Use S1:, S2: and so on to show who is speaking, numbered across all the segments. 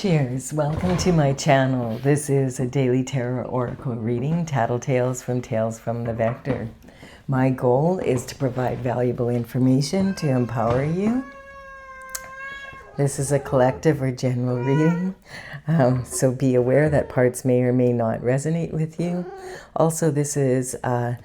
S1: Cheers! Welcome to my channel. This is a daily tarot oracle reading, Tattle Tales from the Vector. My goal is to provide valuable information to empower you. This is a collective or general reading, so be aware that parts may or may not resonate with you. Also, this is a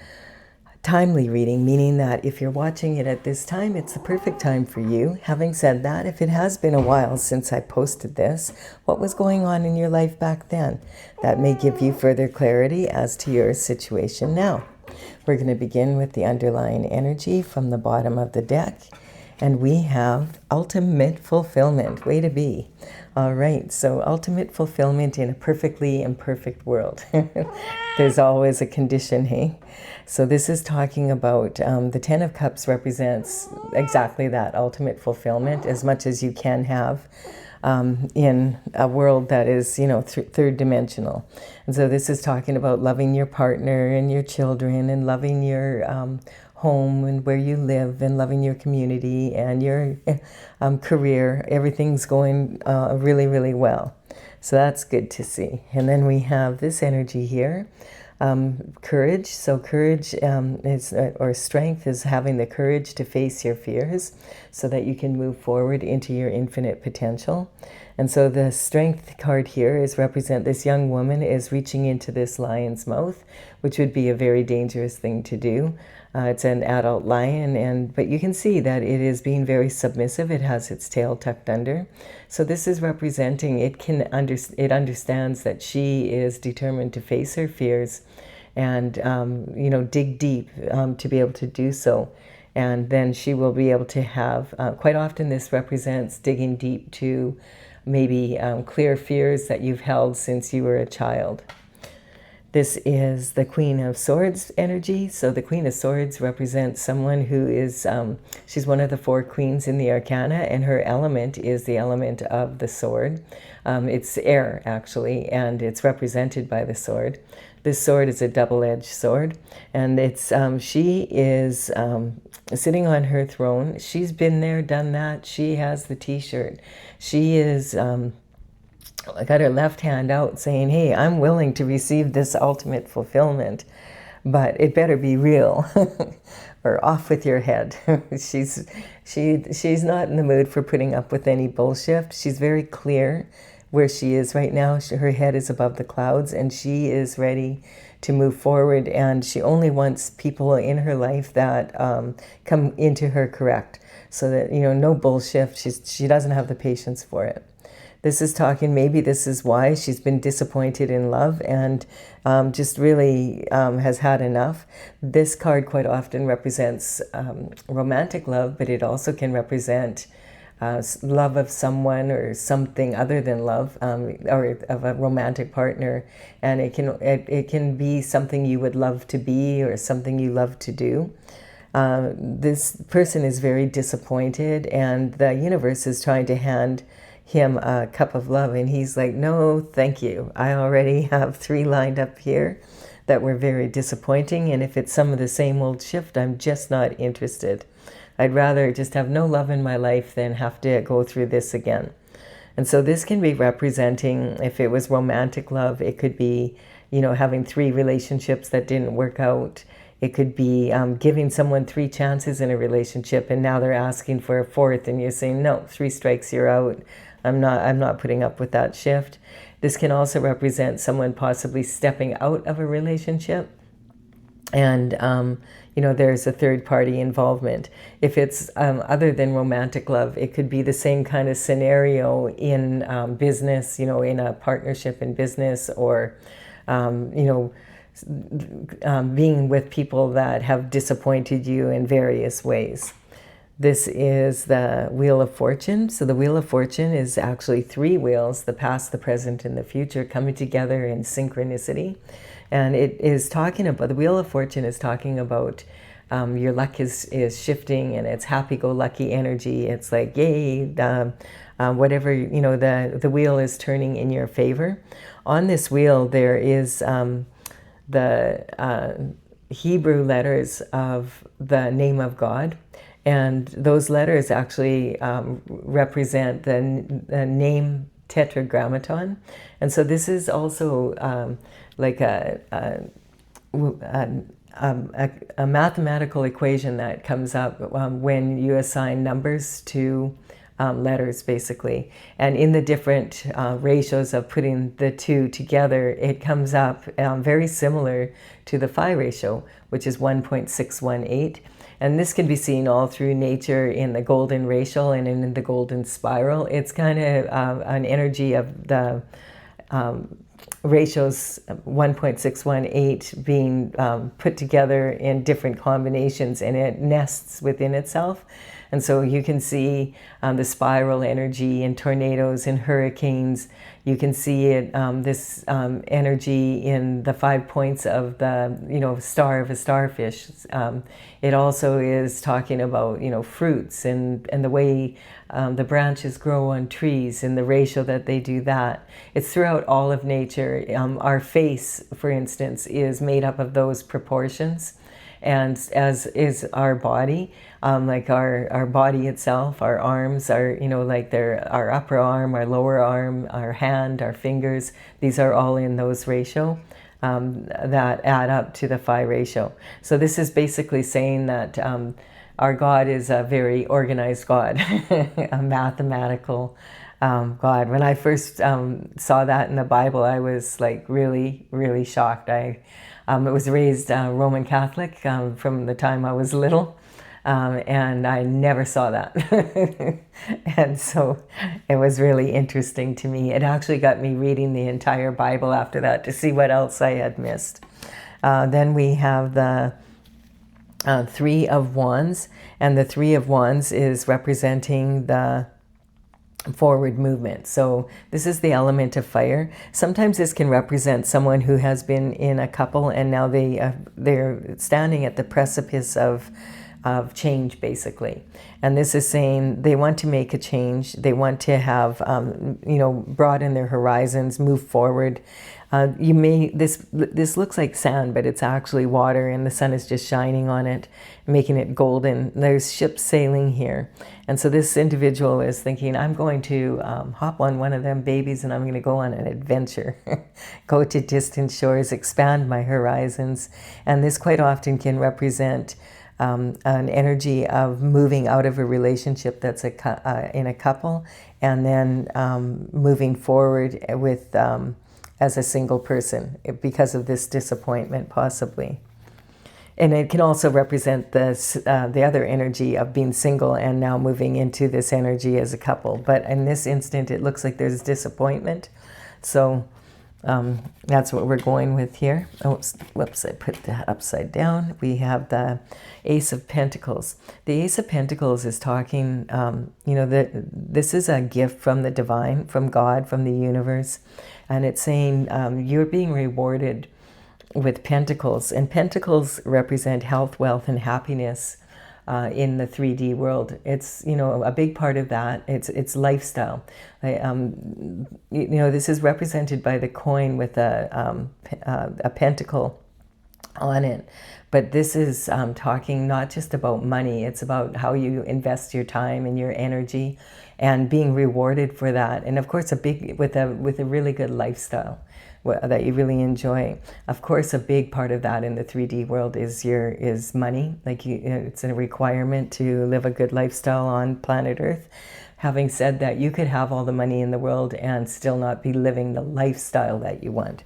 S1: timely reading, meaning that if you're watching it at this time, it's the perfect time for you. Having said that, if it has been a while since I posted this, what was going on in your life back then? That may give you further clarity as to your situation now. We're going to begin with the underlying energy from the bottom of the deck, and we have ultimate fulfillment. Way to be. All right, so ultimate fulfillment in a perfectly imperfect world. There's always a condition, hey? So this is talking about the Ten of Cups represents exactly that, ultimate fulfillment, as much as you can have in a world that is, third dimensional. And so this is talking about loving your partner and your children and loving your home and where you live and loving your community and your career. Everything's going really, really well. So that's good to see. And then we have this energy here, courage. So courage or strength is having the courage to face your fears so that you can move forward into your infinite potential. And so the strength card here is represent this young woman is reaching into this lion's mouth, which would be a very dangerous thing to do. It's an adult lion, but you can see that it is being very submissive. It has its tail tucked under. So this is representing it understands that she is determined to face her fears and dig deep to be able to do so. And then she will be able to have, quite often this represents digging deep to maybe clear fears that you've held since you were a child. This is the Queen of Swords energy. So the Queen of Swords represents someone who is, she's one of the four queens in the Arcana, and her element is the element of the sword. It's air, actually, and it's represented by the sword. This sword is a double-edged sword, and it's she is sitting on her throne. She's been there, done that. She has the T-shirt. She is got her left hand out saying, hey, I'm willing to receive this ultimate fulfillment, but it better be real or off with your head. She's not in the mood for putting up with any bullshit. She's very clear where she is right now. Her head is above the clouds and she is ready to move forward, and she only wants people in her life that come into her correct, so that, no bullshit. She doesn't have the patience for it. This is talking, maybe this is why she's been disappointed in love and just really has had enough. This card quite often represents romantic love, but it also can represent love of someone or something other than love, or of a romantic partner. And it can be something you would love to be or something you love to do. This person is very disappointed, and the universe is trying to hand him a cup of love, and he's like, no, thank you. I already have 3 lined up here that were very disappointing, and if it's some of the same old shift, I'm just not interested. I'd rather just have no love in my life than have to go through this again. And so this can be representing, if it was romantic love, it could be, having 3 relationships that didn't work out. It could be giving someone 3 chances in a relationship, and now they're asking for a 4th, and you're saying, no, 3 strikes, you're out. I'm not putting up with that shift. This can also represent someone possibly stepping out of a relationship, and there's a third party involvement. If it's other than romantic love, it could be the same kind of scenario in business, in a partnership in business, or being with people that have disappointed you in various ways. This is the Wheel of Fortune. So the Wheel of Fortune is actually 3 wheels, the past, the present, and the future, coming together in synchronicity. And it is talking about, the Wheel of Fortune is talking about your luck is shifting, and it's happy-go-lucky energy. It's like, yay, whatever, the wheel is turning in your favor. On this wheel, there is the Hebrew letters of the name of God. And those letters actually represent the name tetragrammaton. And so this is also like a mathematical equation that comes up when you assign numbers to letters, basically. And in the different ratios of putting the two together, it comes up very similar to the phi ratio, which is 1.618. And this can be seen all through nature in the golden ratio and in the golden spiral. It's kind of an energy of the ratios 1.618 being put together in different combinations, and it nests within itself. And so you can see the spiral energy in tornadoes and hurricanes. You can see it, this energy in the 5 points of the, star of a starfish. It also is talking about, fruits and the way the branches grow on trees and the ratio that they do that. It's throughout all of nature. Our face, for instance, is made up of those proportions, and as is our body. Like our body itself, our arms are, like our upper arm, our lower arm, our hand, our fingers. These are all in those ratio that add up to the phi ratio. So this is basically saying that our God is a very organized God, a mathematical God. When I first saw that in the Bible, I was like really, really shocked. I was raised Roman Catholic from the time I was little. And I never saw that. And so it was really interesting to me. It actually got me reading the entire Bible after that to see what else I had missed. Then we have the Three of Wands, and the Three of Wands is representing the forward movement. So this is the element of fire. Sometimes this can represent someone who has been in a couple and now they're standing at the precipice of change, basically. And this is saying they want to make a change. They want to have, broaden their horizons, move forward. This looks like sand, but it's actually water, and the sun is just shining on it, making it golden. There's ships sailing here. And so this individual is thinking, I'm going to hop on one of them babies and I'm going to go on an adventure, go to distant shores, expand my horizons. And this quite often can represent an energy of moving out of a relationship that's in a couple, and then moving forward with as a single person because of this disappointment, possibly. And it can also represent the other energy of being single and now moving into this energy as a couple. But in this instant, it looks like there's disappointment. So that's what we're going with here. Oops, whoops, I put that upside down. We have the Ace of Pentacles. The Ace of Pentacles is talking, that this is a gift from the divine, from God, from the universe. And it's saying you're being rewarded with pentacles. And pentacles represent health, wealth, and happiness in the 3D world. It's, a big part of that. It's lifestyle. This is represented by the coin with a pentacle on it. But this is talking not just about money. It's about how you invest your time and your energy and being rewarded for that. And of course, with a really good lifestyle that you really enjoy. Of course, a big part of that in the 3D world is money. Like it's a requirement to live a good lifestyle on planet Earth. Having said that, you could have all the money in the world and still not be living the lifestyle that you want.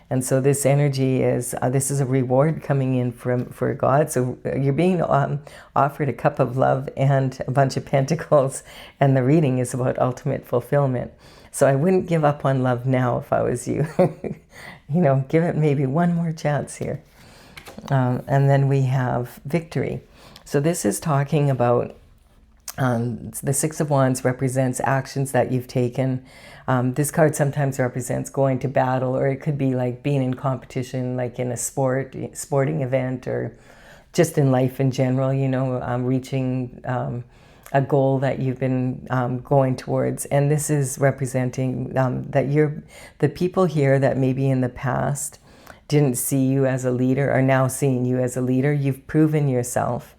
S1: And so this energy is, this is a reward coming in for God. So you're being offered a cup of love and a bunch of pentacles, and the reading is about ultimate fulfillment. So I wouldn't give up on love now if I was you. Give it maybe one more chance here. And then we have victory. So this is talking about the Six of Wands represents actions that you've taken. This card sometimes represents going to battle, or it could be like being in competition, like in a sporting event, or just in life in general, reaching a goal that you've been going towards. And this is representing that the people here that maybe in the past didn't see you as a leader are now seeing you as a leader. You've proven yourself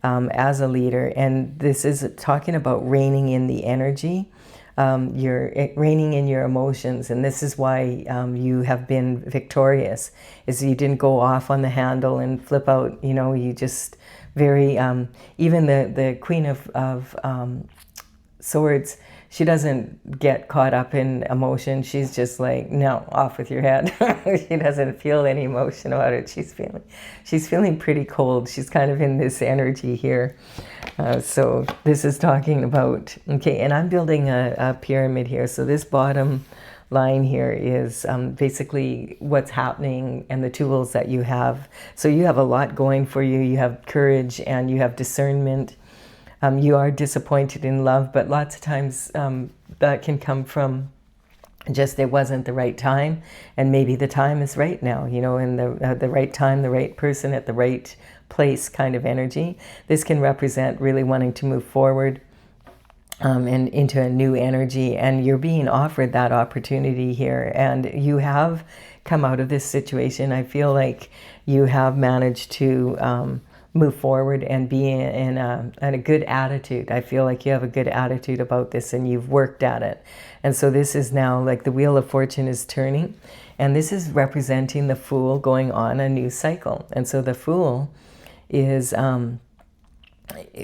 S1: as a leader. And this is talking about reining in the energy you're reining in your emotions, and this is why you have been victorious, is you didn't go off on the handle and flip out, you know, you just very, even the Queen of Swords, she doesn't get caught up in emotion. She's just like, no, off with your head. She doesn't feel any emotion about it. She's feeling pretty cold. She's kind of in this energy here. So this is talking about, okay, and I'm building a pyramid here. So this bottom line here is basically what's happening and the tools that you have. So you have a lot going for you. You have courage and you have discernment. You are disappointed in love, but lots of times that can come from just it wasn't the right time, and maybe the time is right now, you know, in the right time, the right person at the right place kind of energy. This can represent really wanting to move forward and into a new energy, and you're being offered that opportunity here, and you have come out of this situation. I feel like you have managed to move forward and be in a good attitude. I feel like you have a good attitude about this and you've worked at it. And so this is now like the Wheel of Fortune is turning, and this is representing the Fool going on a new cycle. And so the Fool is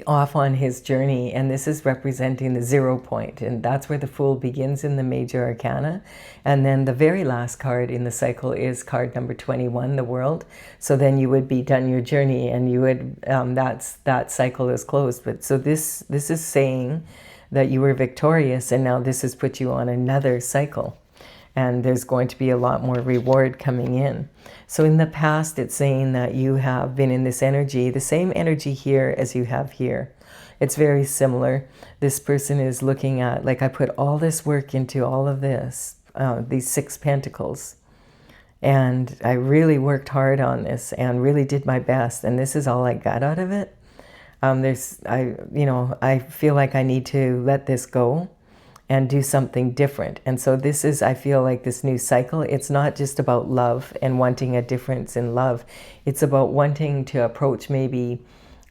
S1: off on his journey, and this is representing the 0 point, and that's where the Fool begins in the major arcana. And then the very last card in the cycle is card number 21, the World. So then you would be done your journey, and you would that cycle is closed. But so this is saying that you were victorious, and now this has put you on another cycle, and there's going to be a lot more reward coming in. So in the past, it's saying that you have been in this energy, the same energy here as you have here. It's very similar. This person is looking at, like, I put all this work into all of this, these 6 pentacles, and I really worked hard on this and really did my best, and this is all I got out of it. I feel like I need to let this go and do something different. And so this is, I feel like this new cycle, it's not just about love and wanting a difference in love. It's about wanting to approach maybe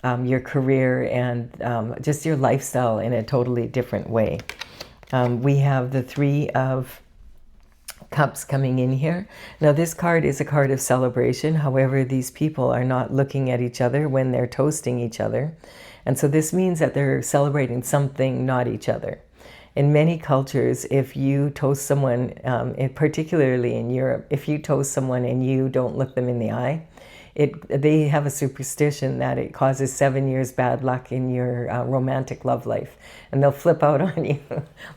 S1: your career and just your lifestyle in a totally different way. We have the 3 of Cups coming in here. Now this card is a card of celebration. However, these people are not looking at each other when they're toasting each other. And so this means that they're celebrating something, not each other. In many cultures, if you toast someone, particularly in Europe, if you toast someone and you don't look them in the eye, they have a superstition that it causes 7 years bad luck in your romantic love life, and they'll flip out on you.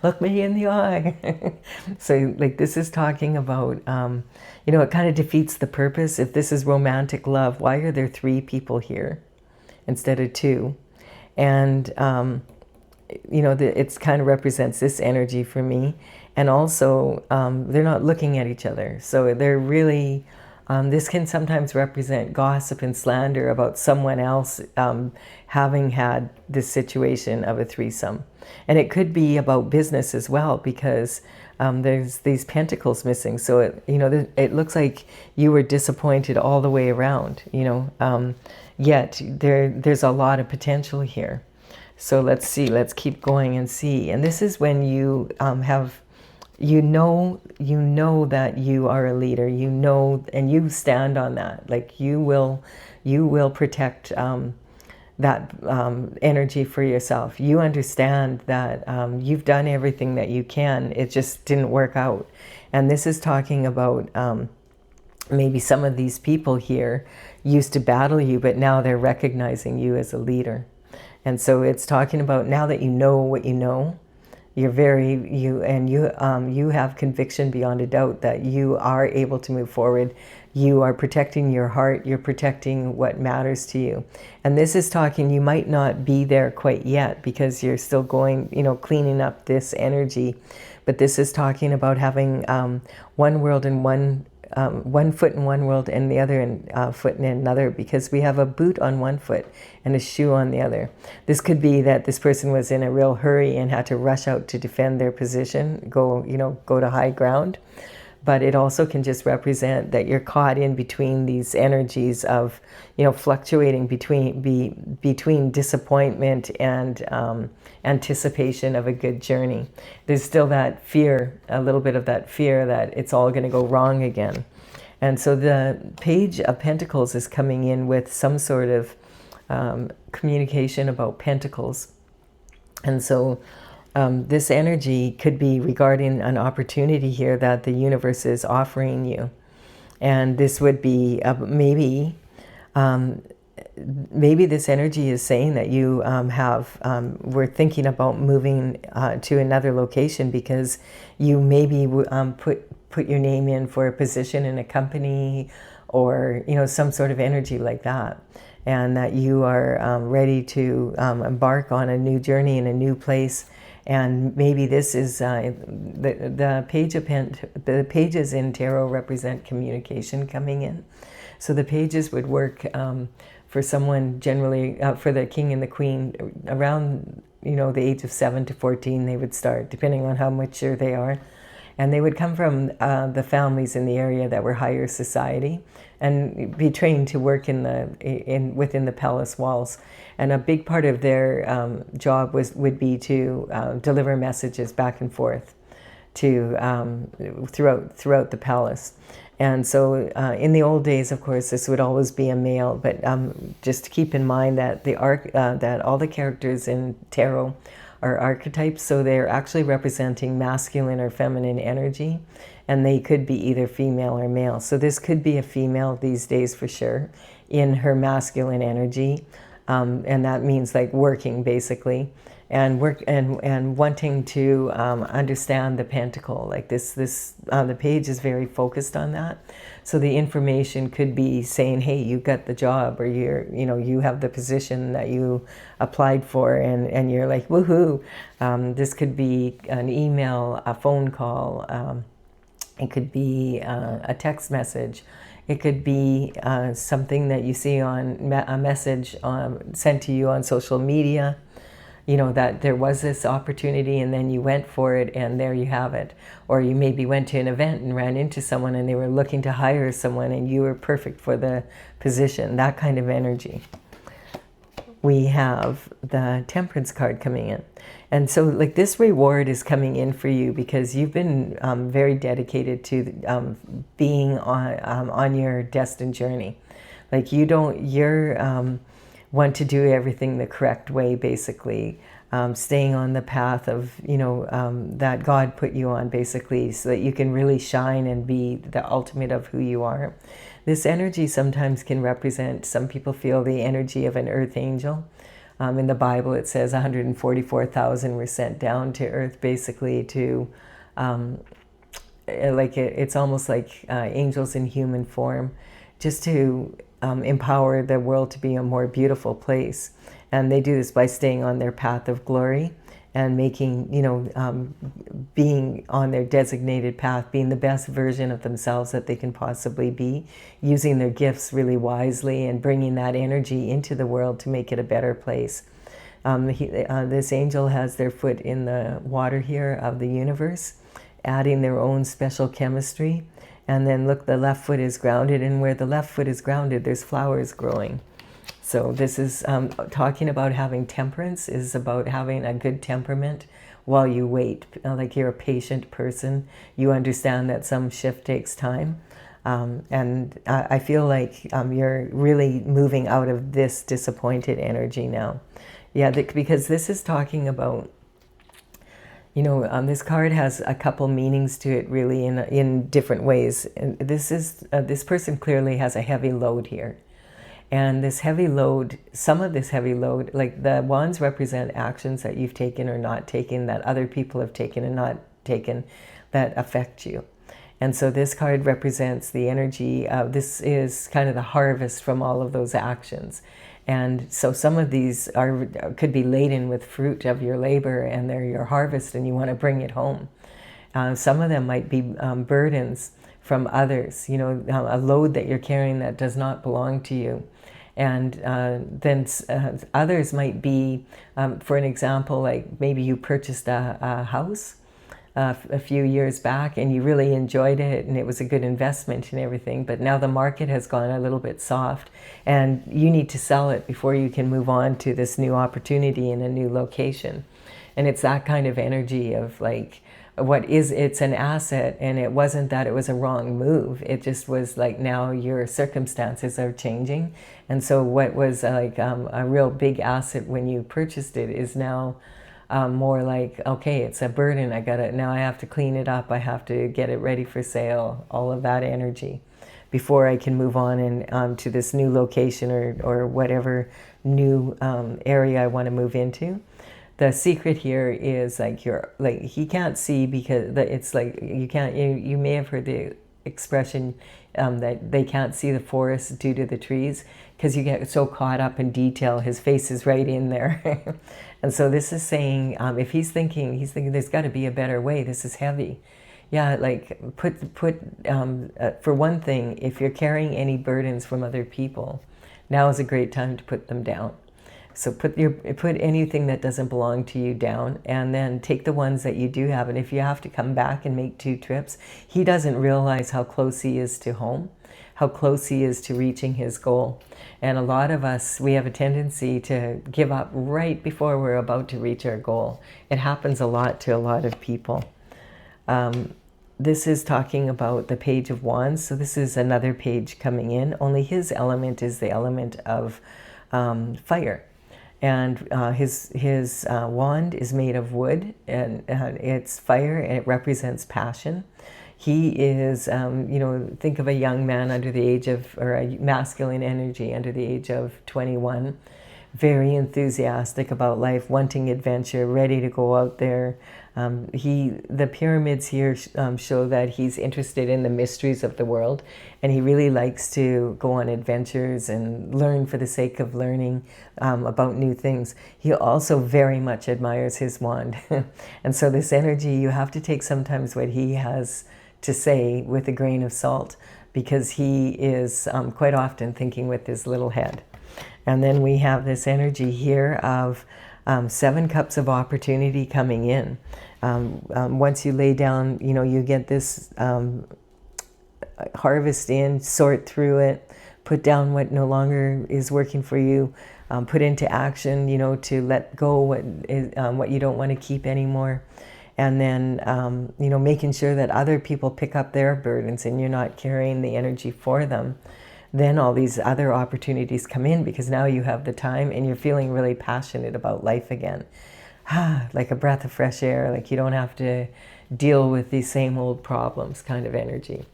S1: Look me in the eye. So like this is talking about, it kind of defeats the purpose. If this is romantic love, why are there 3 people here instead of 2? And it kind of represents this energy for me. And also, they're not looking at each other. So they're really, this can sometimes represent gossip and slander about someone else having had this situation of a threesome. And it could be about business as well, because there's these pentacles missing. So, it looks like you were disappointed all the way around, yet there's a lot of potential here. So let's see, let's keep going and see. And this is when you you know that you are a leader, and you stand on that. Like you will protect that energy for yourself. You understand that you've done everything that you can. It just didn't work out. And this is talking about maybe some of these people here used to battle you, but now they're recognizing you as a leader. And so it's talking about now that you know what you know, you have conviction beyond a doubt that you are able to move forward. You are protecting your heart. You're protecting what matters to you. And this is talking, you might not be there quite yet because you're still going, cleaning up this energy. But this is talking about having one world and one foot in one world and the other foot in another, because we have a boot on one foot and a shoe on the other. This could be that this person was in a real hurry and had to rush out to defend their position, go to high ground. but it also can just represent that you're caught in between these energies of, fluctuating between disappointment and anticipation of a good journey. There's still that fear, a little bit of that fear that it's all going to go wrong again. And so the Page of Pentacles is coming in with some sort of communication about pentacles. And so this energy could be regarding an opportunity here that the universe is offering you. And this would be maybe this energy is saying that you we're thinking about moving to another location because you maybe put your name in for a position in a company, or some sort of energy like that, and that you are ready to embark on a new journey in a new place. And maybe this is the pages in tarot represent communication coming in. So the pages would work for someone generally, for the king and the queen around the age of 7 to 14. They would start, depending on how mature they are. And they would come from the families in the area that were higher society and be trained to work within the palace walls. And a big part of their job would be to deliver messages back and forth to throughout the palace. And so in the old days, of course, this would always be a male, but just to keep in mind that that all the characters in tarot are archetypes, so they're actually representing masculine or feminine energy, and they could be either female or male. So this could be a female these days for sure in her masculine energy, and that means like working basically, and wanting to understand the pentacle. Like this the page is very focused on that. So the information could be saying, hey, you got the job, or you have the position that you applied for, and you're like, woohoo. This could be an email, a phone call, it could be a text message. It could be something that you see on a message sent to you on social media, that there was this opportunity and then you went for it and there you have it. Or you maybe went to an event and ran into someone and they were looking to hire someone and you were perfect for the position, that kind of energy. We have the Temperance card coming in. And so like this reward is coming in for you because you've been very dedicated to being on your destined journey. Like you're want to do everything the correct way, basically, staying on the path of, that God put you on, basically, so that you can really shine and be the ultimate of who you are. This energy sometimes can represent, some people feel, the energy of an earth angel. In the Bible, it says 144,000 were sent down to earth, basically, to, it's almost like angels in human form, just to empower the world to be a more beautiful place. And they do this by staying on their path of glory and making, being on their designated path, being the best version of themselves that they can possibly be, using their gifts really wisely and bringing that energy into the world to make it a better place. This angel has their foot in the water here of the universe, adding their own special chemistry. And then look, the left foot is grounded, and where the left foot is grounded, there's flowers growing. So this is talking about having temperance, is about having a good temperament while you wait. Like you're a patient person. You understand that some shift takes time. And I feel like you're really moving out of this disappointed energy now. Yeah, because this is talking about, this card has a couple meanings to it, really, in different ways. And this person clearly has a heavy load here. And this heavy load, some of this heavy load, like the wands represent actions that you've taken or not taken, that other people have taken and not taken, that affect you. And so this card represents the energy of, this is kind of the harvest from all of those actions. And so some of these could be laden with fruit of your labor, and they're your harvest, and you want to bring it home. Some of them might be burdens from others, a load that you're carrying that does not belong to you. And then others might be, for an example, like maybe you purchased a house, a few years back, and you really enjoyed it, and it was a good investment and everything. But now the market has gone a little bit soft, and you need to sell it before you can move on to this new opportunity in a new location. And it's that kind of energy of like, it's an asset, and it wasn't that it was a wrong move. It just was like, now your circumstances are changing, and so what was like a real big asset when you purchased it is now more like, okay, it's a burden. Now I have to clean it up. I have to get it ready for sale. All of that energy before I can move on and to this new location or whatever new area I want to move into. The secret here is like he can't see, because it's like you may have heard the expression that they can't see the forest due to the trees, because you get so caught up in detail. His face is right in there. And so this is saying, if he's thinking there's got to be a better way. This is heavy. Yeah, like for one thing, if you're carrying any burdens from other people, now is a great time to put them down. So put anything that doesn't belong to you down, and then take the ones that you do have. And if you have to come back and make 2 trips, he doesn't realize how close he is to home, how close he is to reaching his goal. And a lot of us, we have a tendency to give up right before we're about to reach our goal. It happens a lot to a lot of people. This is talking about the Page of Wands. So this is another page coming in, only his element is the element of fire. And his wand is made of wood, and it's fire, and it represents passion. He is, think of a young man under the age of, or a masculine energy under the age of 21, very enthusiastic about life, wanting adventure, ready to go out there. The pyramids here show that he's interested in the mysteries of the world, and he really likes to go on adventures and learn for the sake of learning about new things. He also very much admires his wand. And so this energy, you have to take sometimes what he has to say with a grain of salt, because he is quite often thinking with his little head. And then we have this energy here of 7 cups of opportunity coming in. Once you lay down, you get this harvest in, sort through it, put down what no longer is working for you, put into action, to let go what you don't want to keep anymore. And then, making sure that other people pick up their burdens and you're not carrying the energy for them. Then all these other opportunities come in, because now you have the time and you're feeling really passionate about life again. Like a breath of fresh air, like you don't have to deal with these same old problems kind of energy.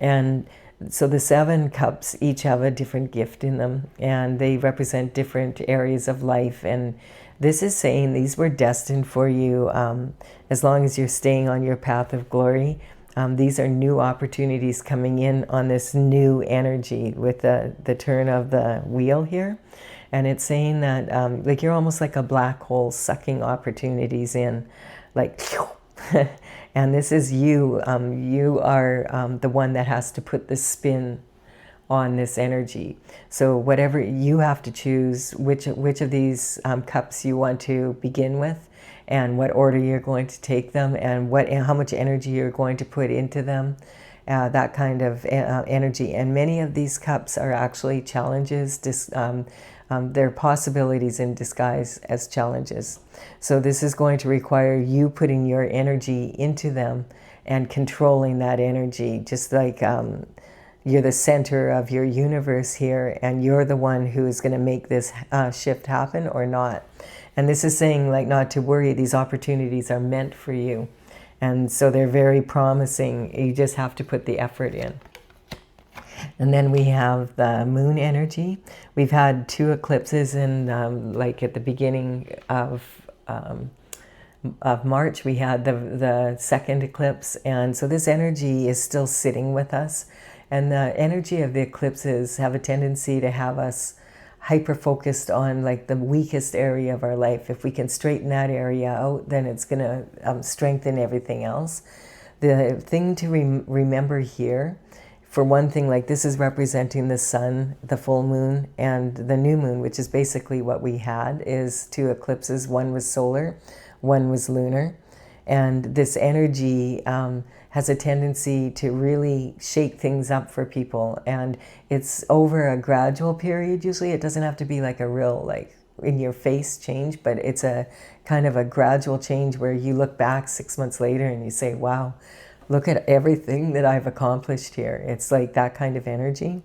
S1: And so the 7 cups each have a different gift in them, and they represent different areas of life. And this is saying these were destined for you as long as you're staying on your path of glory. These are new opportunities coming in on this new energy with the turn of the wheel here. And it's saying that like you're almost like a black hole sucking opportunities in, like, and this is you. You are the one that has to put the spin on this energy. So whatever you have to choose, which of these cups you want to begin with, and what order you're going to take them, and how much energy you're going to put into them. That kind of energy. And many of these cups are actually challenges. They're possibilities in disguise as challenges. So this is going to require you putting your energy into them and controlling that energy, just like you're the center of your universe here, and you're the one who is going to make this shift happen or not. And this is saying, like, not to worry, these opportunities are meant for you. And so they're very promising. You just have to put the effort in. And then we have the moon energy. We've had 2 eclipses in, like at the beginning of March, we had the second eclipse. And so this energy is still sitting with us. And the energy of the eclipses have a tendency to have us hyper-focused on like the weakest area of our life. If we can straighten that area out, then it's going to strengthen everything else. The thing to remember here, for one thing, like this is representing the sun, the full moon, and the new moon, which is basically what we had, is 2 eclipses. One was solar, one was lunar. And this energy has a tendency to really shake things up for people. And it's over a gradual period usually. It doesn't have to be like a real, like, in your face change, but it's a kind of a gradual change where you look back 6 months later and you say, wow, look at everything that I've accomplished here. It's like that kind of energy.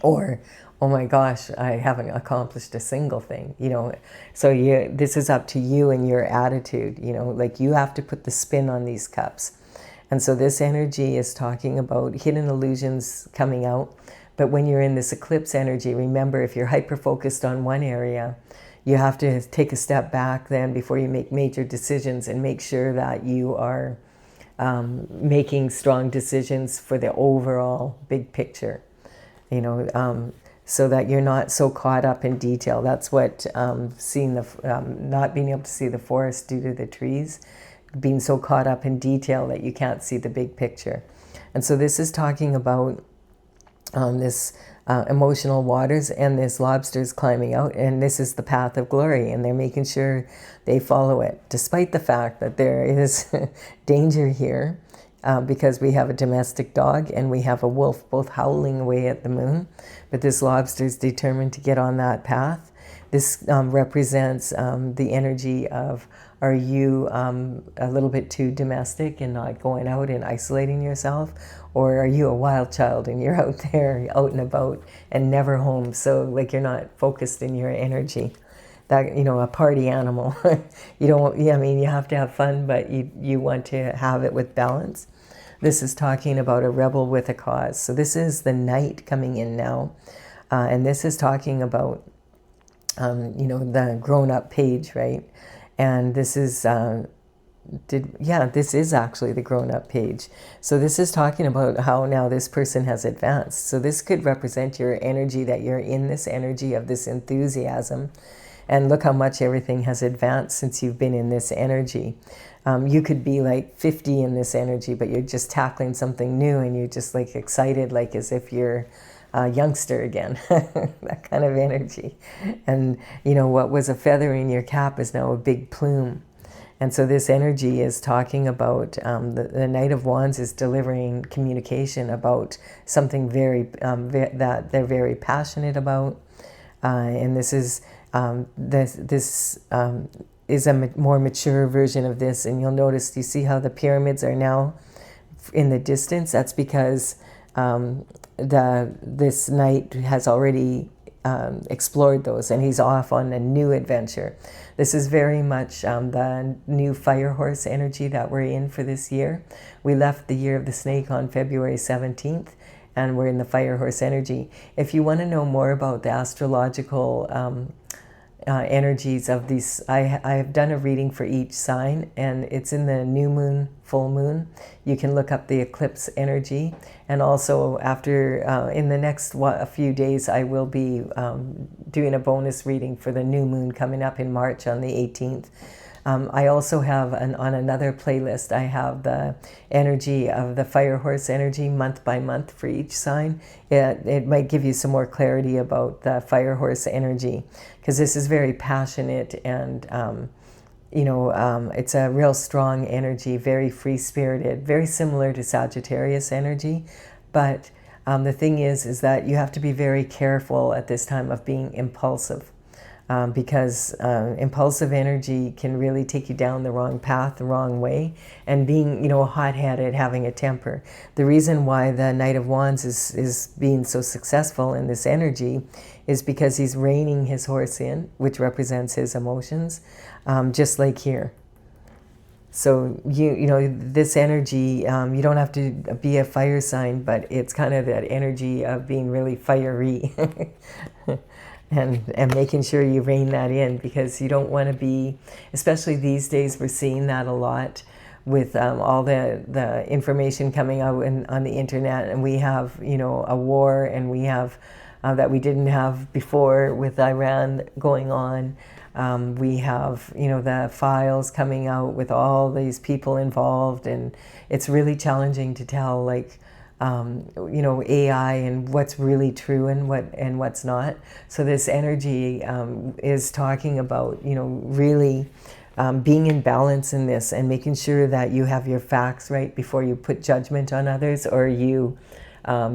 S1: Or, oh my gosh, I haven't accomplished a single thing, you know. So this is up to you and your attitude, you know, like you have to put the spin on these cups. And so this energy is talking about hidden illusions coming out. But when you're in this eclipse energy, remember, if you're hyper-focused on one area, you have to take a step back then before you make major decisions and make sure that you are making strong decisions for the overall big picture, you know, so that you're not so caught up in detail. That's what seeing the, not being able to see the forest due to the trees, being so caught up in detail that you can't see the big picture. And so this is talking about this emotional waters, and this lobster's climbing out, and this is the path of glory, and they're making sure they follow it, despite the fact that there is danger here, because we have a domestic dog and we have a wolf both howling away at the moon. But this lobster's determined to get on that path. This represents the energy of, are you a little bit too domestic and not going out and isolating yourself? Or are you a wild child and you're out there, out and about and never home? So like you're not focused in your energy. That, you know, a party animal. You don't, I mean, you have to have fun, but you want to have it with balance. This is talking about a rebel with a cause. So this is the night coming in now. And this is talking about, you know, the grown-up page, right? And this is, this is actually the grown-up page. So this is talking about how now this person has advanced. So this could represent your energy, that you're in this energy of this enthusiasm. And look how much everything has advanced since you've been in this energy. You could be like 50 in this energy, but you're just tackling something new and you're just like excited, like as if you're a youngster again, that kind of energy. And, you know, what was a feather in your cap is now a big plume. And so this energy is talking about, the Knight of Wands is delivering communication about something very, that they're very passionate about. And this is, is a more mature version of this. And you'll notice, you see how the pyramids are now in the distance? That's because this knight has already explored those, and he's off on a new adventure. This is very much the new fire horse energy that we're in for this year. We left the year of the snake on February 17th, and we're in the fire horse energy. If you want to know more about the astrological energies of these, I have done a reading for each sign, and it's in the new moon, full moon. You can look up the eclipse energy, and also after in the next a few days I will be doing a bonus reading for the new moon coming up in March on the 18th. I also have on another playlist, I have the energy of the fire horse energy month by month for each sign. It might give you some more clarity about the fire horse energy, because this is very passionate, and you know, it's a real strong energy, very free-spirited, very similar to Sagittarius energy. But the thing is that you have to be very careful at this time of being impulsive. Because impulsive energy can really take you down the wrong path, the wrong way, and being, you know, hot-headed, having a temper. The reason why the Knight of Wands is being so successful in this energy is because he's reining his horse in, which represents his emotions, just like here. So, you know, this energy, you don't have to be a fire sign, but it's kind of that energy of being really fiery. And making sure you rein that in, because you don't want to be, especially these days, we're seeing that a lot with all the information coming out on the internet, and we have, you know, a war, and we have that we didn't have before with Iran going on. We have, you know, the files coming out with all these people involved, and it's really challenging to tell, like, you know, AI and what's really true and what's not. So this energy is talking about, you know, really being in balance in this and making sure that you have your facts right before you put judgment on others, or you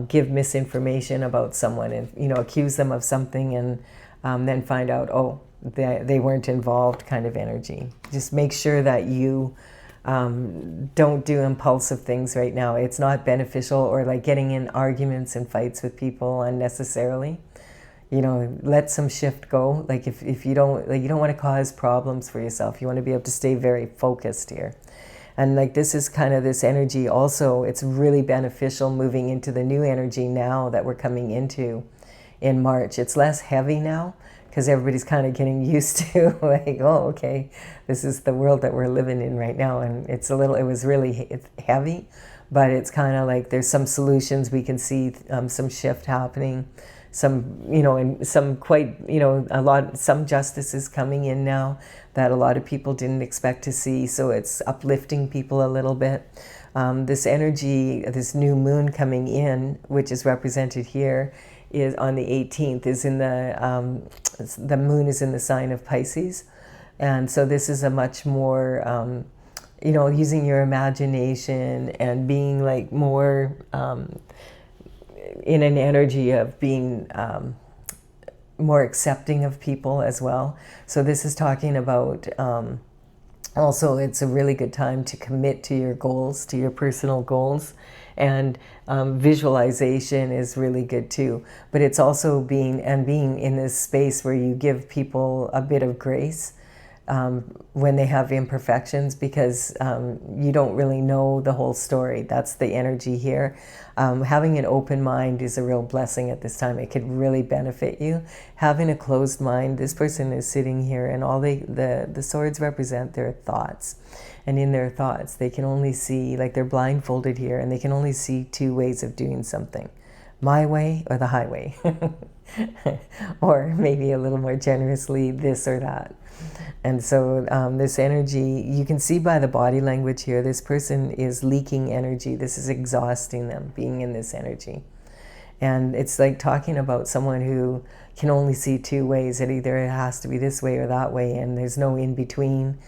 S1: give misinformation about someone and, you know, accuse them of something and then find out, oh, they weren't involved, kind of energy. Just make sure that you don't do impulsive things right now. It's not beneficial, or like getting in arguments and fights with people unnecessarily. You know, let some shift go. Like if you don't, like, you don't want to cause problems for yourself. You want to be able to stay very focused here. And like this is kind of this energy also, it's really beneficial moving into the new energy now that we're coming into in March. It's less heavy now because everybody's kind of getting used to like, oh, okay, this is the world that we're living in right now. And it's a little, it was really heavy, but it's kind of like there's some solutions we can see, some shift happening. Some, you know, and some quite, you know, some justice is coming in now that a lot of people didn't expect to see. So it's uplifting people a little bit. This energy, this new moon coming in, which is represented here, is on the 18th, is in the moon is in the sign of Pisces. And so this is a much more, you know, using your imagination and being like more, in an energy of being more accepting of people as well. So this is talking about, also it's a really good time to commit to your goals, to your personal goals. And visualization is really good too. But it's also being in this space where you give people a bit of grace when they have imperfections, because you don't really know the whole story. That's the energy here. Having an open mind is a real blessing at this time. It could really benefit you. Having a closed mind, this person is sitting here and all the swords represent their thoughts. And in their thoughts, they can only see, like they're blindfolded here, and they can only see two ways of doing something. My way or the highway. Or maybe a little more generously, this or that. And so this energy, you can see by the body language here, this person is leaking energy. This is exhausting them, being in this energy. And it's like talking about someone who can only see two ways. It either has to be this way or that way, and there's no in between.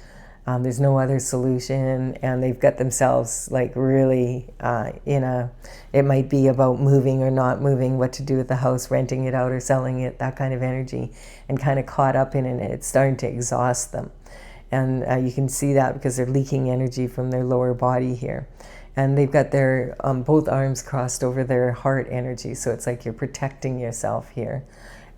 S1: There's no other solution, and they've got themselves like really it might be about moving or not moving, what to do with the house, renting it out or selling it, that kind of energy, and kind of caught up in it. It's starting to exhaust them. And you can see that because they're leaking energy from their lower body here. And they've got their both arms crossed over their heart energy, so it's like you're protecting yourself here.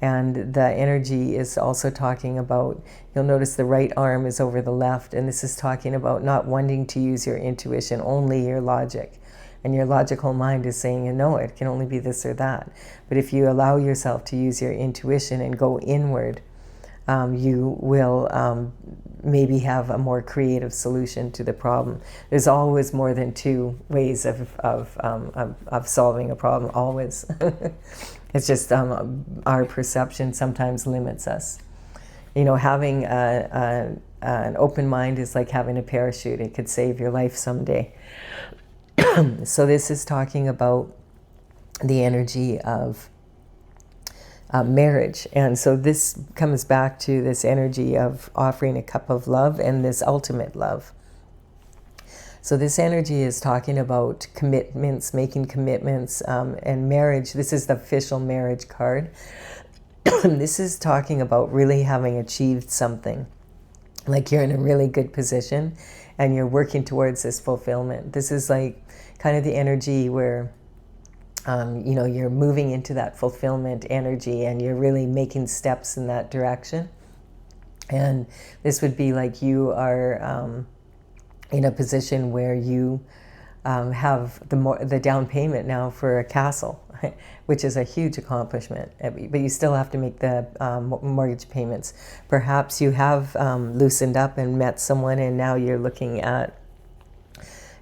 S1: And the energy is also talking about, you'll notice the right arm is over the left, and this is talking about not wanting to use your intuition, only your logic. And your logical mind is saying, no, it can only be this or that. But if you allow yourself to use your intuition and go inward, you will maybe have a more creative solution to the problem. There's always more than two ways of solving a problem, always. It's just our perception sometimes limits us. You know, having an open mind is like having a parachute. It could save your life someday. So this is talking about the energy of marriage. And so this comes back to this energy of offering a cup of love and this ultimate love. So this energy is talking about commitments, making commitments, and marriage. This is the official marriage card. This is talking about really having achieved something. Like you're in a really good position and you're working towards this fulfillment. This is like kind of the energy where, you know, you're moving into that fulfillment energy and you're really making steps in that direction. And this would be like you are in a position where you have the down payment now for a castle, which is a huge accomplishment. But you still have to make the mortgage payments. Perhaps you have loosened up and met someone, and now you're looking at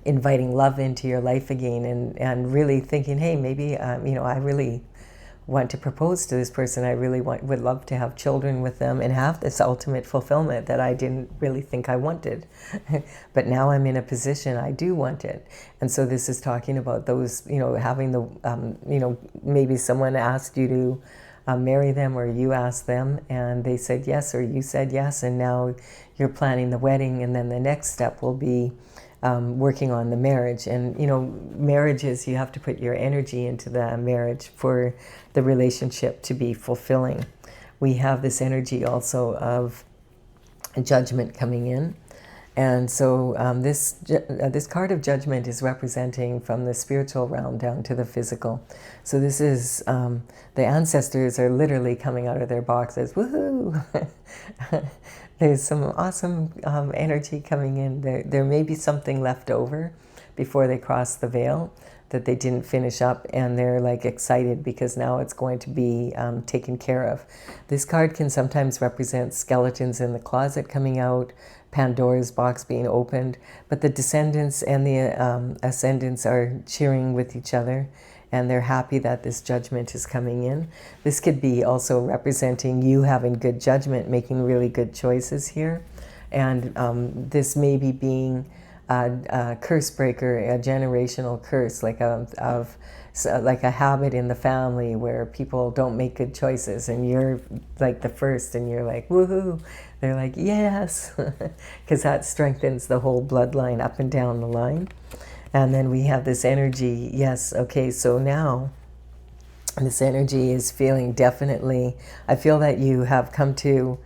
S1: inviting love into your life again, and really thinking, hey, maybe you know, I really want to propose to this person. I really would love to have children with them and have this ultimate fulfillment that I didn't really think I wanted. But now I'm in a position I do want it. And so this is talking about those, you know, having the, you know, maybe someone asked you marry them, or you asked them and they said yes, or you said yes, and now you're planning the wedding, and then the next step will be working on the marriage. And marriages, you have to put your energy into the marriage for the relationship to be fulfilling. We have this energy also of judgment coming in. And so this card of judgment is representing from the spiritual realm down to the physical. So this is, the ancestors are literally coming out of their boxes. Woohoo! There's some awesome energy coming in. There may be something left over before they cross the veil that they didn't finish up, and they're like excited because now it's going to be taken care of. This card can sometimes represent skeletons in the closet coming out, Pandora's box being opened, but the descendants and the ascendants are cheering with each other, and they're happy that this judgment is coming in. This could be also representing you having good judgment, making really good choices here, and this may be being a curse breaker, a generational curse, like a habit in the family where people don't make good choices, and you're like the first, and you're like, woohoo! They're like, yes, because that strengthens the whole bloodline up and down the line. And then we have this energy. Yes, okay, so now this energy is feeling definitely, I feel that you have come to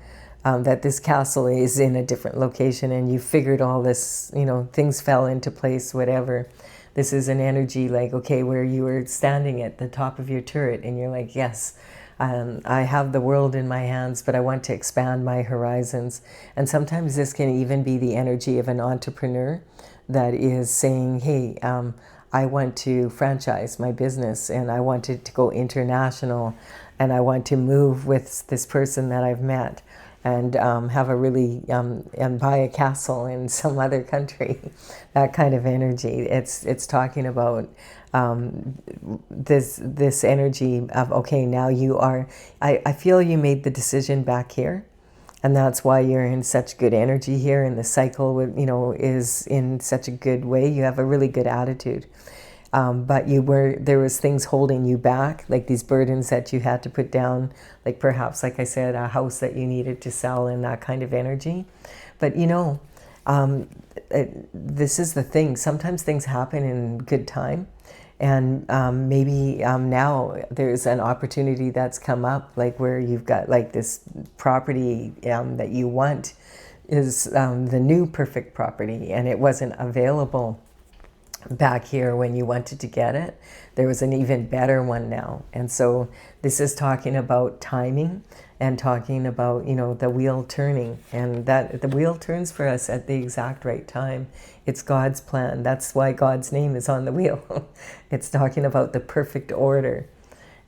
S1: that this castle is in a different location, and you figured all this, things fell into place, whatever. This is an energy like, okay, where you were standing at the top of your turret and you're like, yes, I have the world in my hands, but I want to expand my horizons. And sometimes this can even be the energy of an entrepreneur that is saying, hey, I want to franchise my business, and I want it to go international, and I want to move with this person that I've met, and have a really, and buy a castle in some other country. That kind of energy. It's talking about this energy of, okay, now you are, I feel you made the decision back here, and that's why you're in such good energy here, and the cycle, is in such a good way. You have a really good attitude. But there was things holding you back, like these burdens that you had to put down, like perhaps, like I said, a house that you needed to sell, and that kind of energy. But this is the thing. Sometimes things happen in good time, and maybe now there's an opportunity that's come up, like where you've got like this property that you want is the new perfect property, and it wasn't available back here when you wanted to get it. There was an even better one now. And so this is talking about timing, and talking about, the wheel turning, and that the wheel turns for us at the exact right time. It's God's plan. That's why God's name is on the wheel. It's talking about the perfect order.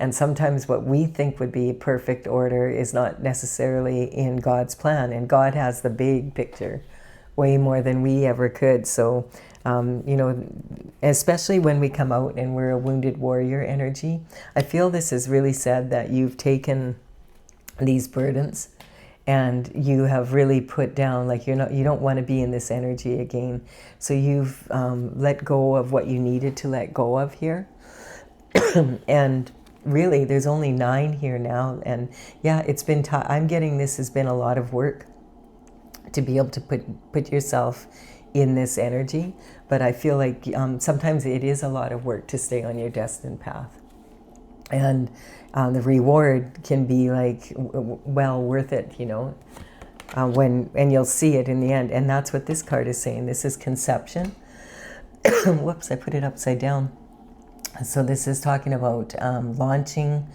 S1: And sometimes what we think would be perfect order is not necessarily in God's plan. And God has the big picture way more than we ever could. So especially when we come out and we're a wounded warrior energy, I feel this is really sad that you've taken these burdens and you have really put down, like you don't want to be in this energy again. So you've let go of what you needed to let go of here. And really, there's only 9 here now. And yeah, it's been, I'm getting this has been a lot of work to be able to put yourself in this energy. But I feel like sometimes it is a lot of work to stay on your destined path. And the reward can be like well worth it, and you'll see it in the end. And that's what this card is saying. This is conception. Whoops, I put it upside down. So this is talking about launching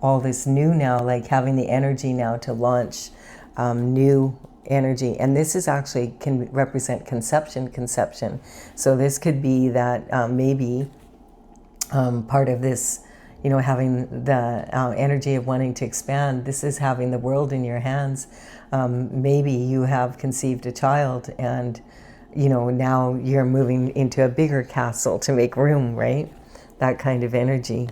S1: all this new now, like having the energy now to launch new energy. And this is actually can represent conception. So this could be that maybe part of this, having the energy of wanting to expand. This is having the world in your hands. Maybe you have conceived a child, and now you're moving into a bigger castle to make room, right? That kind of energy.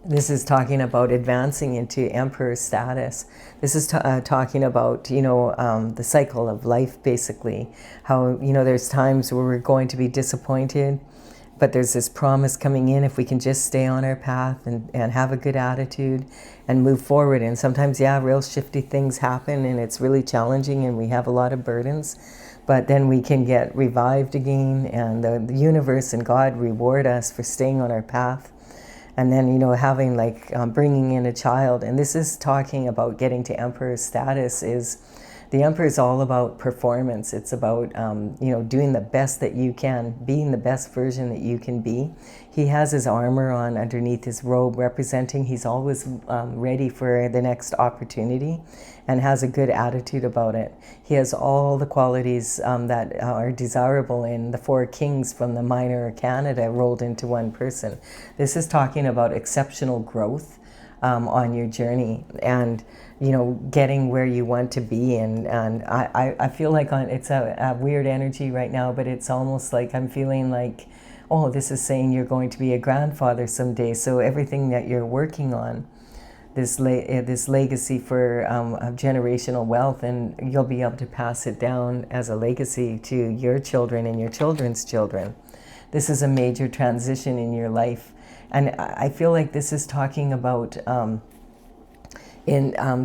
S1: This is talking about advancing into emperor status. This is talking about, the cycle of life, basically. How, there's times where we're going to be disappointed, But there's this promise coming in if we can just stay on our path and have a good attitude and move forward. And sometimes, yeah, real shifty things happen and it's really challenging and we have a lot of burdens. But then we can get revived again, and the universe and God reward us for staying on our path. And then, you know, having like bringing in a child. And this is talking about getting to emperor status. Is the emperor is all about performance. It's about, you know, doing the best that you can, being the best version that you can be. He has his armor on underneath his robe, representing he's always ready for the next opportunity and has a good attitude about it. He has all the qualities that are desirable in the four kings from the Minor Canada rolled into one person. This is talking about exceptional growth on your journey, and you know, getting where you want to be. And I feel like it's a weird energy right now, but it's almost like I'm feeling like, oh, this is saying you're going to be a grandfather someday. So everything that you're working on, this legacy for generational wealth, and you'll be able to pass it down as a legacy to your children and your children's children. This is a major transition in your life. And I feel like this is talking about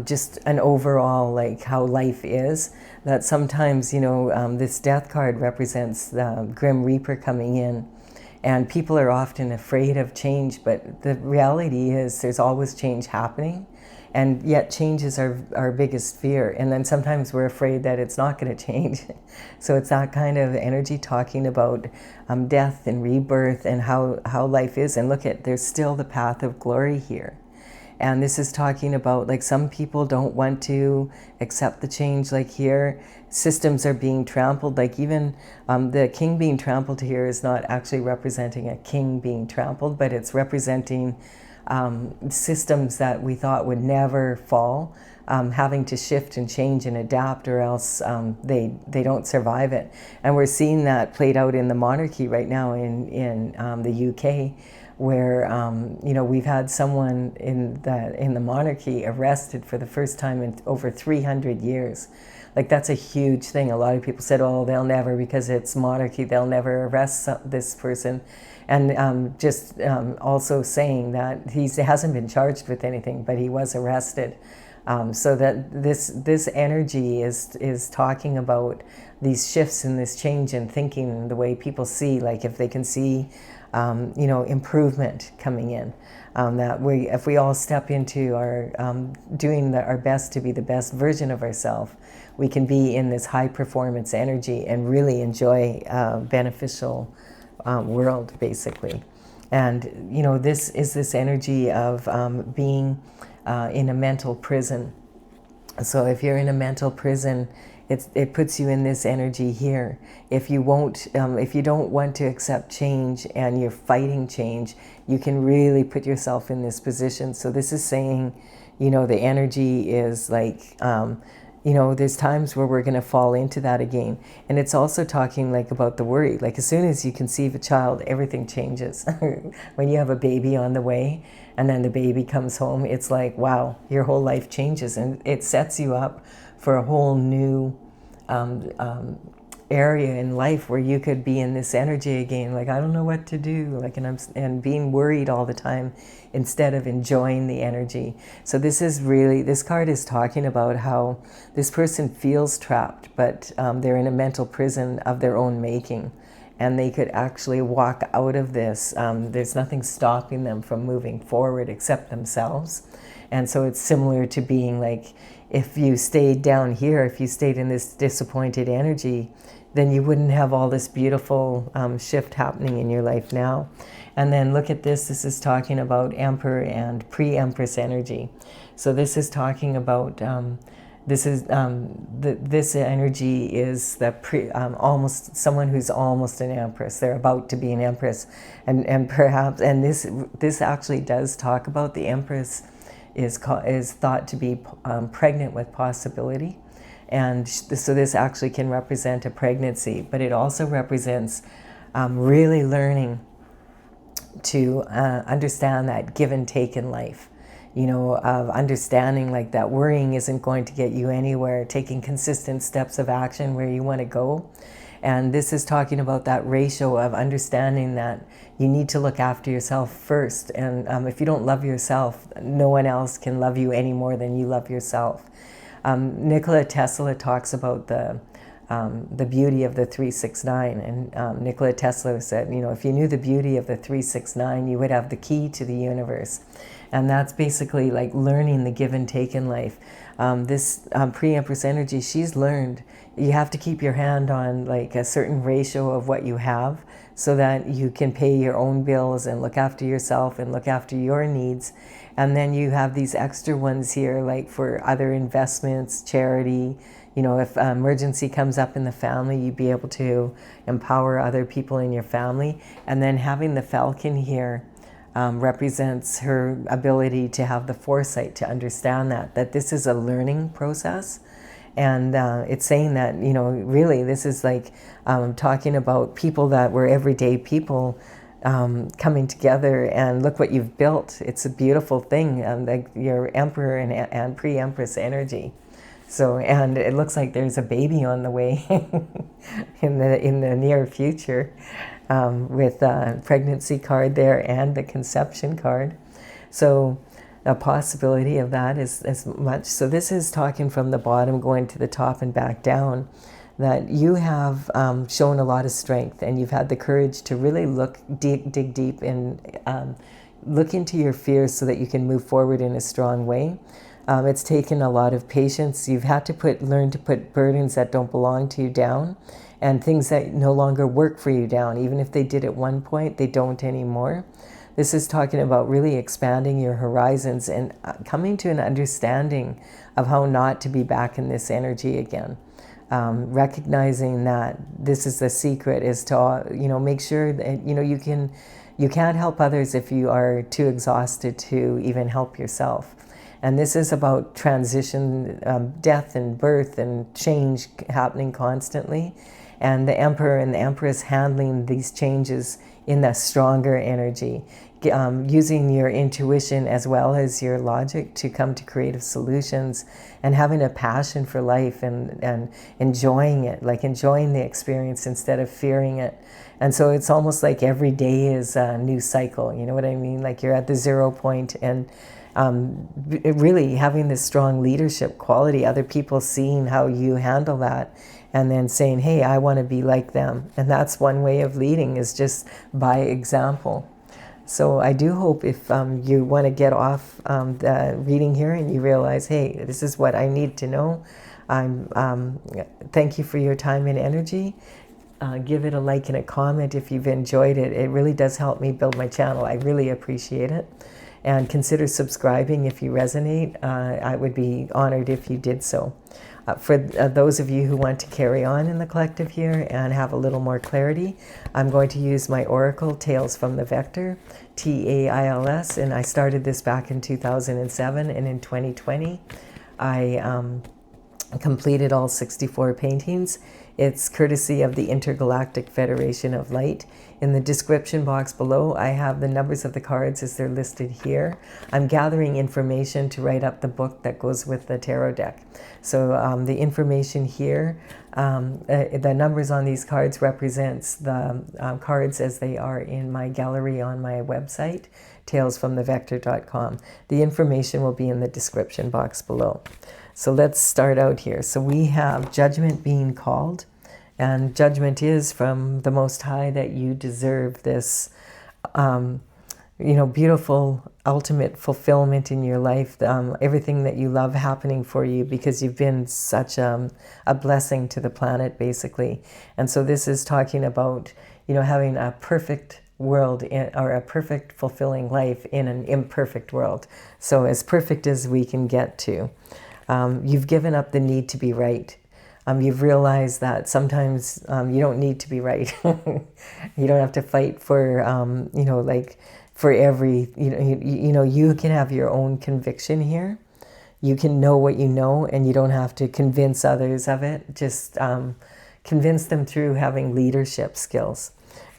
S1: just an overall, like how life is, that sometimes, you know, this death card represents the Grim Reaper coming in, and people are often afraid of change, but the reality is there's always change happening, and yet change is our biggest fear. And then sometimes we're afraid that it's not going to change. So it's that kind of energy talking about death and rebirth and how life is. And look at, there's still the path of glory here. And this is talking about, like, some people don't want to accept the change. Like here, systems are being trampled. Like even the king being trampled here is not actually representing a king being trampled, but it's representing systems that we thought would never fall, having to shift and change and adapt, or else they don't survive it. And we're seeing that played out in the monarchy right now in the UK, where you know, we've had someone in the monarchy arrested for the first time in over 300 years. Like, that's a huge thing. A lot of people said, oh, they'll never, because it's monarchy, they'll never arrest this person. And also saying that he hasn't been charged with anything, but he was arrested. So that this energy is talking about these shifts and this change in thinking and the way people see, like if they can see you know, improvement coming in, that if we all step into our doing our best to be the best version of ourselves, we can be in this high performance energy and really enjoy a beneficial world, basically. And you know, this is this energy of being in a mental prison. So if you're in a mental prison, it puts you in this energy here. If you don't want to accept change and you're fighting change, you can really put yourself in this position. So this is saying, you know, the energy is like, you know, there's times where we're going to fall into that again. And it's also talking like about the worry. Like as soon as you conceive a child, everything changes. When you have a baby on the way and then the baby comes home, it's like, wow, your whole life changes, and it sets you up for a whole new area in life where you could be in this energy again, like I don't know what to do, like, and being worried all the time instead of enjoying the energy. So this card is talking about how this person feels trapped, but they're in a mental prison of their own making, and they could actually walk out of this. There's nothing stopping them from moving forward except themselves. And so it's similar to being like, if you stayed down here, if you stayed in this disappointed energy, then you wouldn't have all this beautiful shift happening in your life now. And then look at this. This is talking about Emperor and pre-Empress energy. So this is talking about, this energy is the almost someone who's almost an Empress. They're about to be an Empress. And perhaps, and this actually does talk about the Empress is thought to be pregnant with possibility. And so this actually can represent a pregnancy, but it also represents really learning to understand that give and take in life. You know, of understanding like that worrying isn't going to get you anywhere, taking consistent steps of action where you want to go. And this is talking about that ratio of understanding that you need to look after yourself first. And if you don't love yourself, no one else can love you any more than you love yourself. Nikola Tesla talks about the beauty of the 369. And Nikola Tesla said, you know, if you knew the beauty of the 369, you would have the key to the universe. And that's basically like learning the give and take in life. This pre-empress energy, she's learned you have to keep your hand on like a certain ratio of what you have so that you can pay your own bills and look after yourself and look after your needs. And then you have these extra ones here, like for other investments, charity. You know, if emergency comes up in the family, you'd be able to empower other people in your family. And then having the falcon here represents her ability to have the foresight to understand that this is a learning process. And it's saying that, you know, really this is like talking about people that were everyday people coming together, and look what you've built. It's a beautiful thing, like your emperor and pre-empress energy. So, and it looks like there's a baby on the way in the near future, with a pregnancy card there and the conception card. So a possibility of that is as much. So this is talking from the bottom going to the top and back down, that you have shown a lot of strength, and you've had the courage to really dig deep and look into your fears so that you can move forward in a strong way. It's taken a lot of patience. You've had to learn to put burdens that don't belong to you down, and things that no longer work for you down. Even if they did at one point, they don't anymore. This is talking about really expanding your horizons and coming to an understanding of how not to be back in this energy again. Recognizing that this is the secret, is to, you know, make sure that, you know, you can't help others if you are too exhausted to even help yourself. And this is about transition, death and birth and change happening constantly. And the Emperor and the Empress handling these changes in the stronger energy, using your intuition as well as your logic to come to creative solutions, and having a passion for life and enjoying it, like enjoying the experience instead of fearing it. And so it's almost like every day is a new cycle, you know what I mean? Like you're at the 0 point, and really having this strong leadership quality, other people seeing how you handle that and then saying, hey, I want to be like them. And that's one way of leading, is just by example. So I do hope if you want to get off the reading here and you realize, hey, this is what I need to know, thank you for your time and energy. Give it a like and a comment if you've enjoyed it. It really does help me build my channel. I really appreciate it. And consider subscribing if you resonate. I would be honored if you did so. For those of you who want to carry on in the collective here and have a little more clarity, I'm going to use my Oracle, Tales from the Vector, TAILS, and I started this back in 2007, and in 2020 I completed all 64 paintings. It's courtesy of the Intergalactic Federation of Light. In the description box below, I have the numbers of the cards as they're listed here. I'm gathering information to write up the book that goes with the tarot deck. So the information here, the numbers on these cards represents the cards as they are in my gallery on my website, talesfromthevector.com. The information will be in the description box below. So let's start out here. So we have judgment being called, and judgment is from the Most High that you deserve this, you know, beautiful ultimate fulfillment in your life, everything that you love happening for you, because you've been such a blessing to the planet, basically. And so this is talking about, you know, having a perfect world or a perfect fulfilling life in an imperfect world. So as perfect as we can get to. You've given up the need to be right. You've realized that sometimes you don't need to be right. You don't have to fight for, you know, like for every, you know, you can have your own conviction here. You can know what you know, and you don't have to convince others of it. Just convince them through having leadership skills.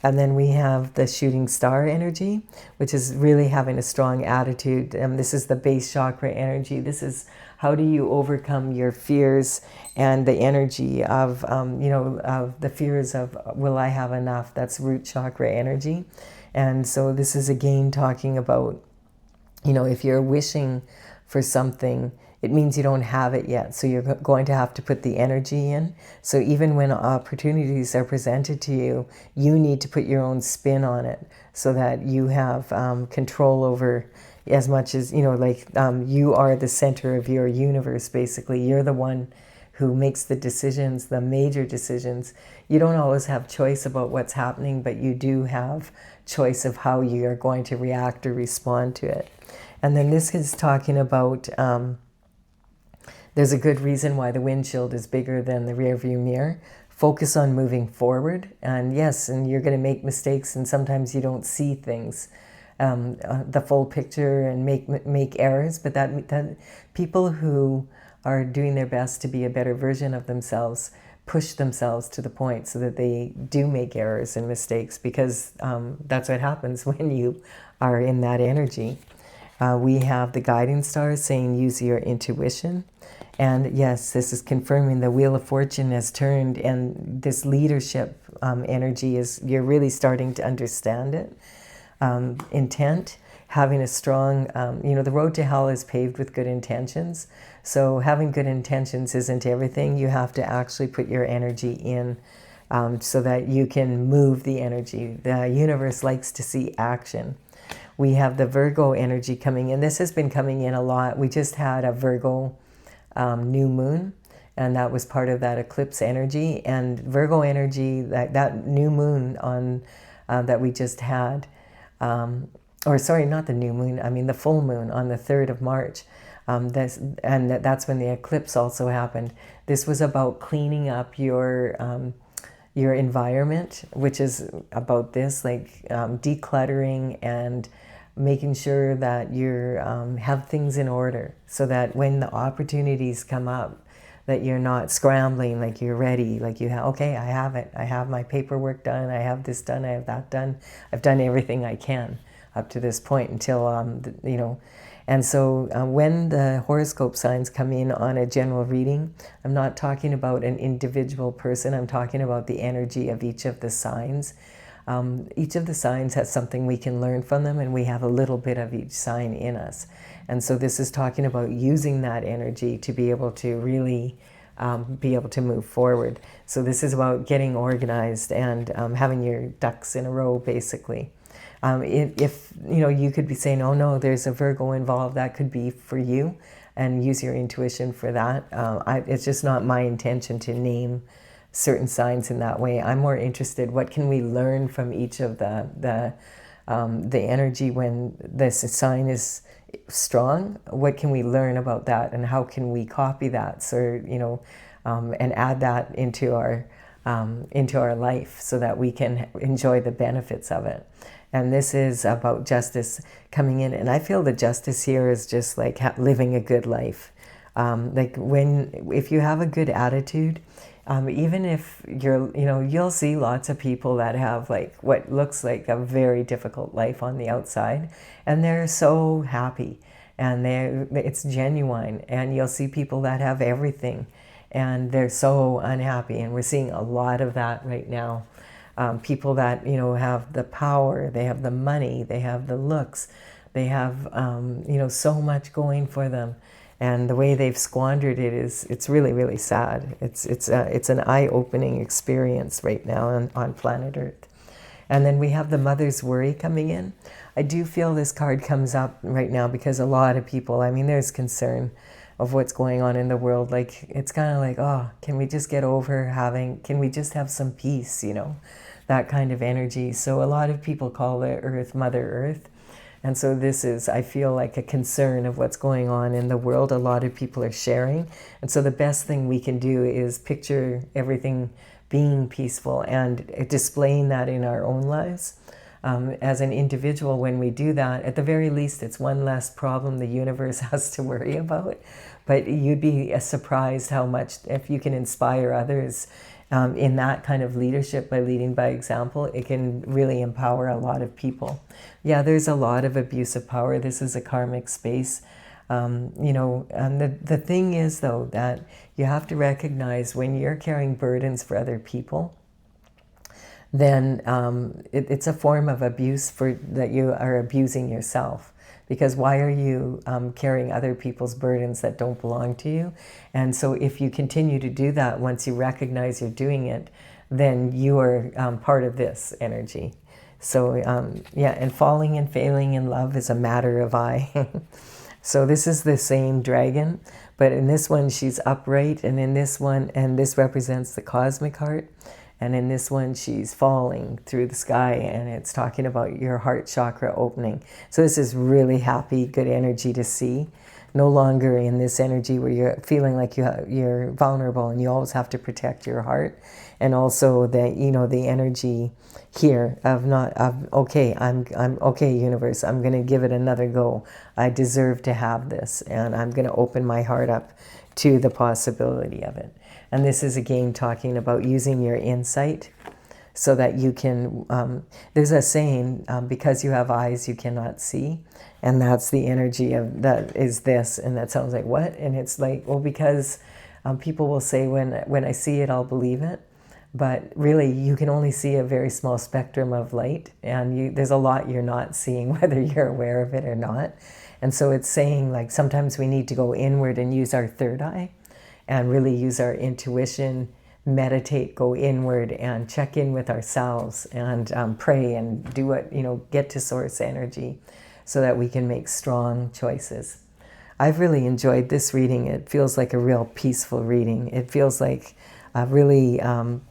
S1: And then we have the shooting star energy, which is really having a strong attitude. And this is the base chakra energy. This is how do you overcome your fears and the energy of, of the fears of, will I have enough? That's root chakra energy. And so this is again talking about, if you're wishing for something, it means you don't have it yet. So you're going to have to put the energy in. So even when opportunities are presented to you, you need to put your own spin on it so that you have control over as much as, you are the center of your universe, basically. You're the one who makes the decisions, the major decisions. You don't always have choice about what's happening, but you do have choice of how you are going to react or respond to it. And then this is talking about there's a good reason why the windshield is bigger than the rear view mirror. Focus on moving forward. And yes, and you're going to make mistakes, and sometimes you don't see things, the full picture, and make errors. But that people who are doing their best to be a better version of themselves push themselves to the point so that they do make errors and mistakes, because that's what happens when you are in that energy. We have the guiding stars saying use your intuition. And yes, this is confirming the Wheel of Fortune has turned, and this leadership energy is, you're really starting to understand it. Intent, having a strong, the road to hell is paved with good intentions. So having good intentions isn't everything. You have to actually put your energy in so that you can move the energy. The universe likes to see action. We have the Virgo energy coming in. This has been coming in a lot. We just had a Virgo new moon, and that was part of that eclipse energy. And Virgo energy, that new moon on that we just had, or sorry, not the new moon, I mean the full moon on the 3rd of March. That's when the eclipse also happened. This was about cleaning up your environment, which is about this, like decluttering and making sure that you have things in order, so that when the opportunities come up, that you're not scrambling, like you're ready, like you have, okay, I have it. I have my paperwork done. I have this done. I have that done. I've done everything I can up to this point until, And so when the horoscope signs come in on a general reading, I'm not talking about an individual person. I'm talking about the energy of each of the signs. Each of the signs has something we can learn from them, and we have a little bit of each sign in us. And so this is talking about using that energy to be able to really be able to move forward. So this is about getting organized and having your ducks in a row, basically. If you could be saying, oh no, there's a Virgo involved, that could be for you, and use your intuition for that. It's just not my intention to name certain signs in that way. I'm more interested, what can we learn from each of the energy when this sign is strong? What can we learn about that, and how can we copy that? So and add that into our life so that we can enjoy the benefits of it. And this is about justice coming in, and I feel the justice here is just like living a good life. If you have a good attitude, even if you'll see lots of people that have like what looks like a very difficult life on the outside, and they're so happy, and it's genuine. And you'll see people that have everything, and they're so unhappy. And we're seeing a lot of that right now. People that have the power, they have the money, they have the looks, they have so much going for them. And the way they've squandered it's really, really sad. It's an eye-opening experience right now on planet Earth. And then we have the mother's worry coming in. I do feel this card comes up right now because a lot of people, there's concern of what's going on in the world. Like, it's kind of like, oh, can we just get over can we just have some peace, that kind of energy. So a lot of people call the Earth Mother Earth. And so this is, I feel like, a concern of what's going on in the world. A lot of people are sharing. And so the best thing we can do is picture everything being peaceful and displaying that in our own lives. As an individual, when we do that, at the very least, it's one less problem the universe has to worry about. But you'd be surprised how much, if you can inspire others in that kind of leadership, by leading by example, it can really empower a lot of people. Yeah, there's a lot of abuse of power. This is a karmic space. You know, and the thing is, though, that you have to recognize when you're carrying burdens for other people, then it's a form of abuse for that you are abusing yourself. Because why are you carrying other people's burdens that don't belong to you? And so if you continue to do that, once you recognize you're doing it, then you are part of this energy. So yeah, and falling and failing in love is a matter of I. So this is the same dragon, but in this one she's upright, and in this one, and this represents the cosmic heart, and in this one she's falling through the sky, and it's talking about your heart chakra opening. So this is really happy, good energy to see. No longer in this energy where you're feeling like you're vulnerable and you always have to protect your heart. And also the, you know, the energy here of okay, I'm okay, universe, I'm going to give it another go. I deserve to have this, and I'm going to open my heart up to the possibility of it. And this is again talking about using your insight so that you can, there's a saying, because you have eyes you cannot see. And that's the energy of that is this. And that sounds like what? And it's like, well, because people will say, when I see it, I'll believe it. But really, you can only see a very small spectrum of light. And there's a lot you're not seeing, whether you're aware of it or not. And so it's saying, like, sometimes we need to go inward and use our third eye and really use our intuition, meditate, go inward and check in with ourselves, and pray and do what, you know, get to source energy so that we can make strong choices. I've really enjoyed this reading. It feels like a real peaceful reading. It feels like a really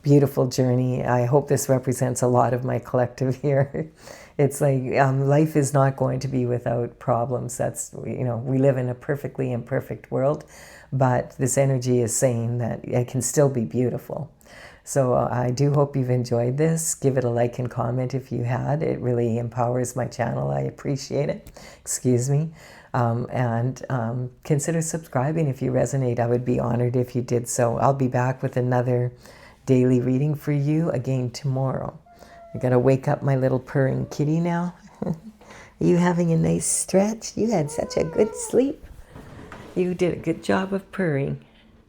S1: beautiful journey. I hope this represents a lot of my collective here. It's like life is not going to be without problems. That's, you know, we live in a perfectly imperfect world, but this energy is saying that it can still be beautiful. So I do hope you've enjoyed this. Give it a like and comment if you had. It really empowers my channel. I appreciate it. Excuse me. And consider subscribing if you resonate. I would be honored if you did so. I'll be back with another daily reading for you again tomorrow. I gotta wake up my little purring kitty now. Are you having a nice stretch? You had such a good sleep. You did a good job of purring.